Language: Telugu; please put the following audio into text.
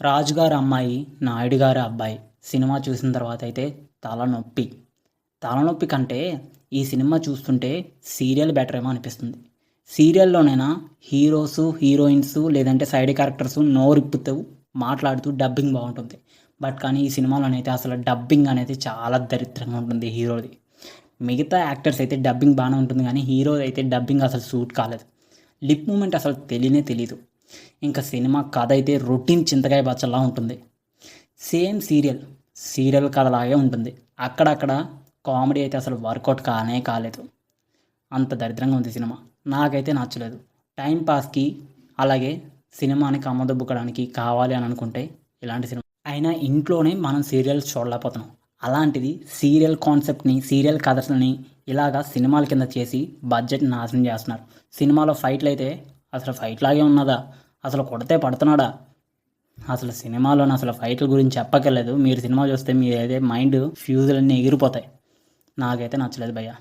రాజుగారి అమ్మాయి నాయుడు గారి అబ్బాయి సినిమా చూసిన తర్వాత అయితే తలనొప్పి. తలనొప్పి కంటే ఈ సినిమా చూస్తుంటే సీరియల్ బెటర్ ఏమో అనిపిస్తుంది. సీరియల్లోనైనా హీరోసు హీరోయిన్స్ లేదంటే సైడ్ క్యారెక్టర్స్ నోరిప్పుతూ మాట్లాడుతూ డబ్బింగ్ బాగుంటుంది. బట్ కానీ ఈ సినిమాలోనైతే అసలు డబ్బింగ్ అనేది చాలా దరిద్రంగా ఉంటుంది హీరోది. మిగతా యాక్టర్స్ అయితే డబ్బింగ్ బాగానే ఉంటుంది కానీ హీరో అయితే డబ్బింగ్ అసలు సూట్ కాలేదు. లిప్ మూమెంట్ అసలు తెలీదు. ఇంకా సినిమా కథ అయితే రొటీన్ చింతకాయ బచ్చలా ఉంటుంది. సేమ్ సీరియల్ కథలాగే ఉంటుంది. అక్కడక్కడ కామెడీ అయితే అసలు వర్కౌట్ కాలేదు. అంత దరిద్రంగా ఉంది సినిమా. నాకైతే నచ్చలేదు. టైం పాస్కి అలాగే సినిమాని కమ్మదొబ్బుకోవడానికి కావాలి అని అనుకుంటే ఇలాంటి సినిమా అయినా ఇంట్లోనే మనం సీరియల్స్ చూడలేకపోతున్నాం. అలాంటిది సీరియల్ కాన్సెప్ట్ని సీరియల్ కథని ఇలాగా సినిమాల కింద చేసి బడ్జెట్ నాశనం చేస్తున్నారు. సినిమాలో ఫైట్లు అయితే అసలు ఫైట్ లాగే ఉన్నదా, అసలు కొడితే పడుతున్నాడా, అసలు సినిమాలోని అసలు ఫైట్ల గురించి చెప్పక్కర్లేదు. మీరు సినిమా చూస్తే మీ అయితే మైండ్ ఫ్యూజులన్నీ ఎగిరిపోతాయి. నాకైతే నచ్చలేదు భయ్యా.